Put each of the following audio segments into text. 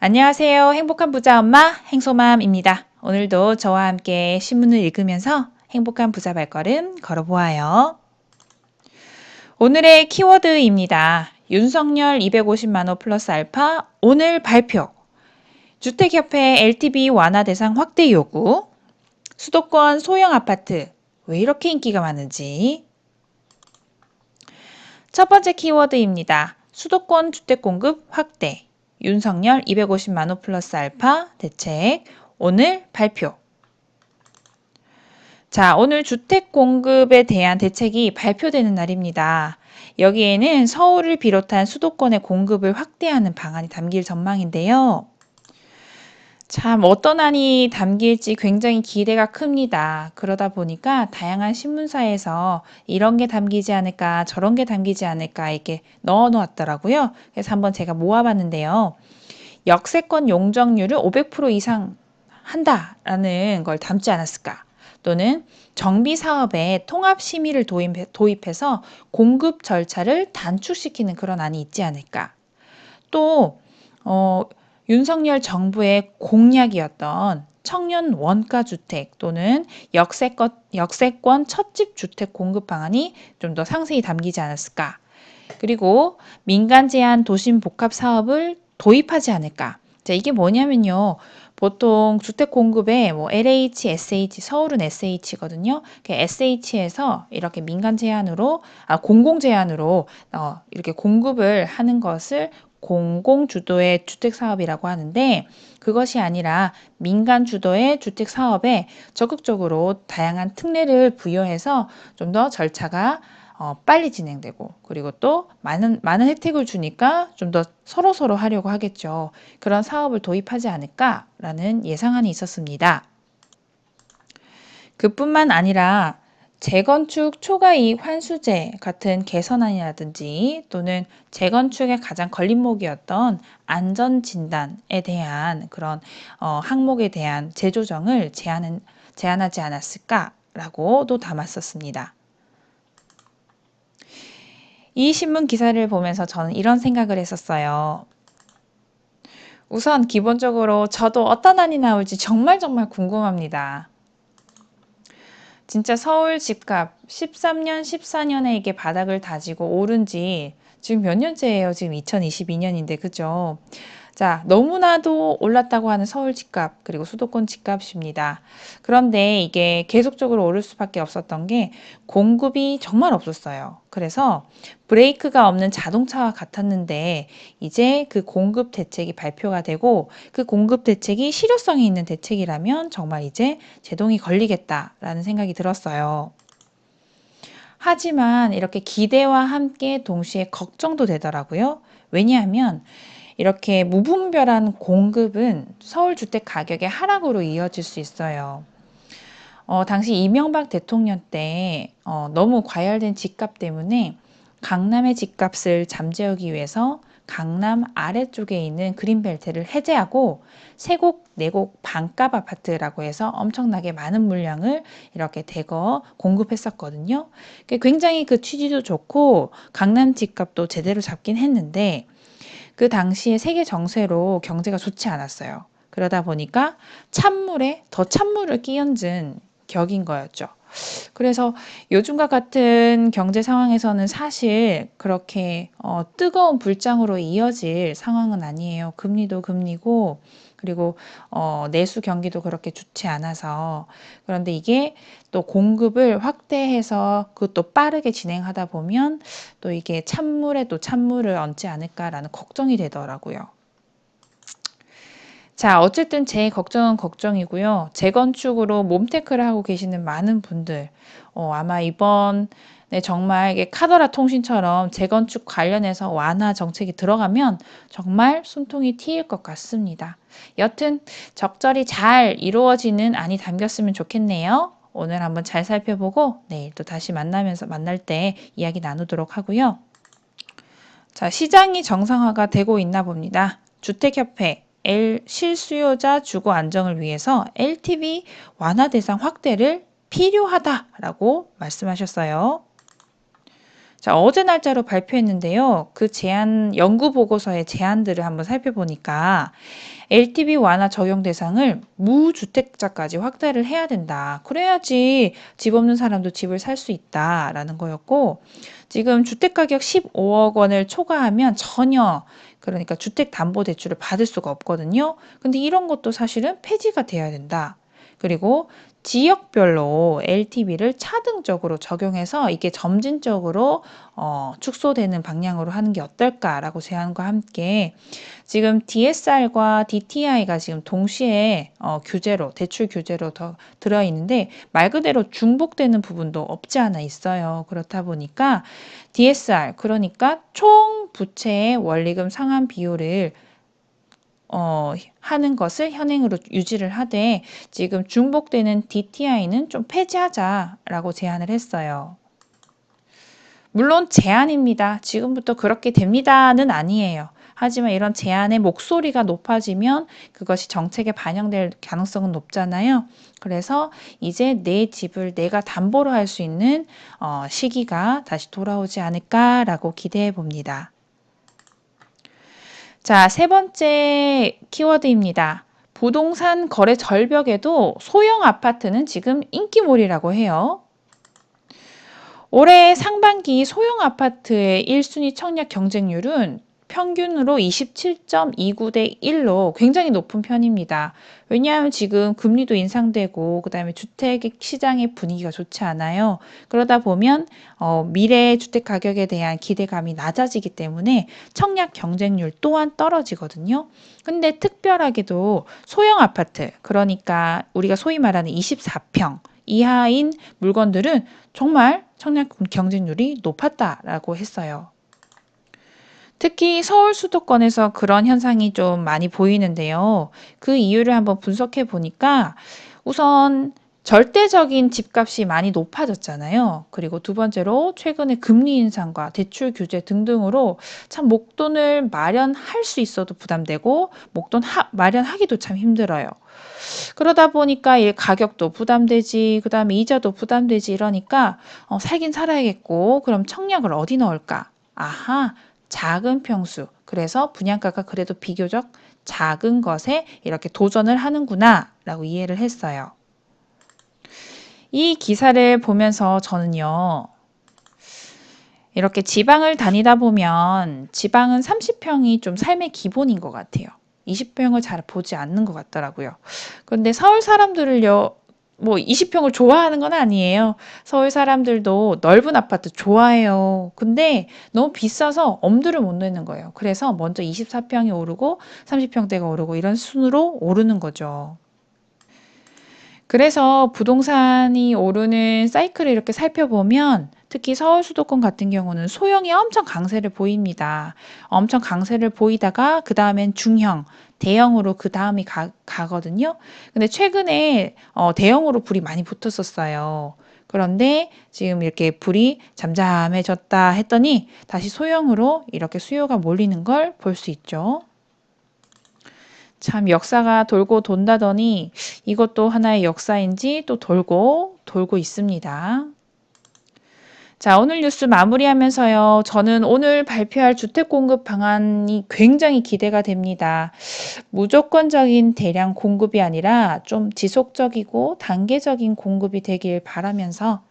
안녕하세요. 행복한 부자 엄마 행소맘입니다. 오늘도 저와 함께 신문을 읽으면서 행복한 부자 발걸음 걸어보아요. 오늘의 키워드입니다. 윤석열 250만 원 플러스 알파 오늘 발표. 주택협회 LTV 완화 대상 확대 요구. 수도권 소형 아파트 왜 이렇게 인기가 많은지. 첫 번째 키워드입니다. 수도권 주택 공급 확대. 윤석열 250만 원 플러스 알파 대책 오늘 발표. 자, 오늘 주택 공급에 대한 대책이 발표되는 날입니다. 여기에는 서울을 비롯한 수도권의 공급을 확대하는 방안이 담길 전망인데요. 참 어떤 안이 담길지 굉장히 기대가 큽니다. 그러다 보니까 다양한 신문사에서 이런 게 담기지 않을까 저런 게 담기지 않을까 이렇게 넣어 놓았더라고요. 그래서 한번 제가 모아봤는데요. 역세권 용적률을 500% 이상 한다라는 걸 담지 않았을까? 또는 정비 사업에 통합 심의를 도입해서 공급 절차를 단축시키는 그런 안이 있지 않을까? 또 윤석열 정부의 공약이었던 청년 원가 주택 또는 역세권 첫집 주택 공급 방안이 좀 더 상세히 담기지 않았을까? 그리고 민간 제한 도심 복합 사업을 도입하지 않을까? 자, 이게 뭐냐면요. 보통 주택 공급에 뭐 LH, SH, 서울은 SH거든요. SH에서 이렇게 민간 제한으로, 공공 제한으로 이렇게 공급을 하는 것을 공공 주도의 주택 사업이라고 하는데 그것이 아니라 민간 주도의 주택 사업에 적극적으로 다양한 특례를 부여해서 좀 더 절차가 빨리 진행되고 그리고 또 많은 혜택을 주니까 좀 더 서로 하려고 하겠죠. 그런 사업을 도입하지 않을까라는 예상안이 있었습니다. 그뿐만 아니라 재건축 초과이익 환수제 같은 개선안이라든지 또는 재건축의 가장 걸림목이었던 안전진단에 대한 그런 항목에 대한 재조정을 제안하지 않았을까라고도 담았었습니다. 이 신문 기사를 보면서 저는 이런 생각을 했었어요. 우선 기본적으로 저도 어떤 안이 나올지 정말 궁금합니다. 진짜 서울 집값 13년, 14년에 이게 바닥을 다지고 오른 지 지금 몇 년째예요? 지금 2022년인데, 그죠? 자, 너무나도 올랐다고 하는 서울 집값, 그리고 수도권 집값입니다. 그런데 이게 계속적으로 오를 수밖에 없었던 게 공급이 정말 없었어요. 그래서 브레이크가 없는 자동차와 같았는데 이제 그 공급 대책이 발표가 되고 그 공급 대책이 실효성이 있는 대책이라면 정말 이제 제동이 걸리겠다라는 생각이 들었어요. 하지만 이렇게 기대와 함께 동시에 걱정도 되더라고요. 왜냐하면 이렇게 무분별한 공급은 서울 주택 가격의 하락으로 이어질 수 있어요. 당시 이명박 대통령 때 너무 과열된 집값 때문에 강남의 집값을 잠재우기 위해서 강남 아래쪽에 있는 그린벨트를 해제하고 세곡, 네곡 반값 아파트라고 해서 엄청나게 많은 물량을 이렇게 대거 공급했었거든요. 굉장히 그 취지도 좋고 강남 집값도 제대로 잡긴 했는데 그 당시에 세계 정세로 경제가 좋지 않았어요. 그러다 보니까 찬물에 더 찬물을 끼얹은 격인 거였죠. 그래서 요즘과 같은 경제 상황에서는 사실 그렇게 뜨거운 불장으로 이어질 상황은 아니에요. 금리도 금리고 그리고 내수 경기도 그렇게 좋지 않아서 그런데 이게 또 공급을 확대해서 그것도 빠르게 진행하다 보면 또 이게 찬물에 또 찬물을 얹지 않을까라는 걱정이 되더라고요. 자, 어쨌든 제 걱정은 걱정이고요. 재건축으로 몸테크를 하고 계시는 많은 분들, 아마 이번에 정말 이게 카더라 통신처럼 재건축 관련해서 완화 정책이 들어가면 정말 숨통이 트일 것 같습니다. 여튼 적절히 잘 이루어지는 안이 담겼으면 좋겠네요. 오늘 한번 잘 살펴보고 내일 또 다시 만날 때 이야기 나누도록 하고요. 자, 시장이 정상화가 되고 있나 봅니다. 주택협회 실수요자 주거 안정을 위해서 LTV 완화 대상 확대를 필요하다라고 말씀하셨어요. 자, 어제 날짜로 발표했는데요. 그 제안, 연구 보고서의 제안들을 한번 살펴보니까 LTV 완화 적용 대상을 무주택자까지 확대를 해야 된다. 그래야지 집 없는 사람도 집을 살 수 있다라는 거였고, 지금 주택가격 15억 원을 초과하면 전혀 그러니까 주택담보대출을 받을 수가 없거든요. 근데 이런 것도 사실은 폐지가 돼야 된다. 그리고 지역별로 LTV를 차등적으로 적용해서 이게 점진적으로 축소되는 방향으로 하는 게 어떨까라고 제안과 함께 지금 DSR과 DTI가 지금 동시에 규제로 대출 규제로 더 들어있는데 말 그대로 중복되는 부분도 없지 않아 있어요. 그렇다 보니까 DSR 그러니까 총 부채의 원리금 상환 비율을 하는 것을 현행으로 유지를 하되 지금 중복되는 DTI는 좀 폐지하자라고 제안을 했어요. 물론 제안입니다. 지금부터 그렇게 됩니다는 아니에요. 하지만 이런 제안의 목소리가 높아지면 그것이 정책에 반영될 가능성은 높잖아요. 그래서 이제 내 집을 내가 담보로 할 수 있는 시기가 다시 돌아오지 않을까라고 기대해 봅니다. 자, 세 번째 키워드입니다. 부동산 거래 절벽에도 소형 아파트는 지금 인기몰이라고 해요. 올해 상반기 소형 아파트의 1순위 청약 경쟁률은 평균으로 27.29대 1로 굉장히 높은 편입니다. 왜냐하면 지금 금리도 인상되고 그다음에 주택 시장의 분위기가 좋지 않아요. 그러다 보면 미래 주택 가격에 대한 기대감이 낮아지기 때문에 청약 경쟁률 또한 떨어지거든요. 근데 특별하게도 소형 아파트, 그러니까 우리가 소위 말하는 24평 이하인 물건들은 정말 청약 경쟁률이 높았다라고 했어요. 특히 서울 수도권에서 그런 현상이 좀 많이 보이는데요. 그 이유를 한번 분석해 보니까 우선 절대적인 집값이 많이 높아졌잖아요. 그리고 두 번째로 최근에 금리 인상과 대출 규제 등등으로 참 목돈을 마련할 수 있어도 부담되고 목돈 마련하기도 참 힘들어요. 그러다 보니까 이 가격도 부담되지, 그 다음에 이자도 부담되지 이러니까 살긴 살아야겠고 그럼 청약을 어디 넣을까? 아하, 작은 평수. 그래서 분양가가 그래도 비교적 작은 것에 이렇게 도전을 하는구나 라고 이해를 했어요. 이 기사를 보면서 저는요. 이렇게 지방을 다니다 보면 지방은 30평이 좀 삶의 기본인 것 같아요. 20평을 잘 보지 않는 것 같더라고요. 그런데 서울 사람들을요, 뭐 20평을 좋아하는 건 아니에요. 서울 사람들도 넓은 아파트 좋아해요. 근데 너무 비싸서 엄두를 못 내는 거예요. 그래서 먼저 24평이 오르고 30평대가 오르고 이런 순으로 오르는 거죠. 그래서 부동산이 오르는 사이클을 이렇게 살펴보면 특히 서울 수도권 같은 경우는 소형이 엄청 강세를 보입니다. 엄청 강세를 보이다가 그 다음엔 중형, 대형으로 그 다음이 가거든요. 근데 최근에 대형으로 불이 많이 붙었었어요. 그런데 지금 이렇게 불이 잠잠해졌다 했더니 다시 소형으로 이렇게 수요가 몰리는 걸 볼 수 있죠. 참 역사가 돌고 돈다더니 이것도 하나의 역사인지 또 돌고 돌고 있습니다. 자, 오늘 뉴스 마무리하면서요. 저는 오늘 발표할 주택 공급 방안이 굉장히 기대가 됩니다. 무조건적인 대량 공급이 아니라 좀 지속적이고 단계적인 공급이 되길 바라면서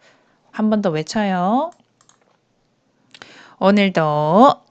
한 번 더 외쳐요. 오늘도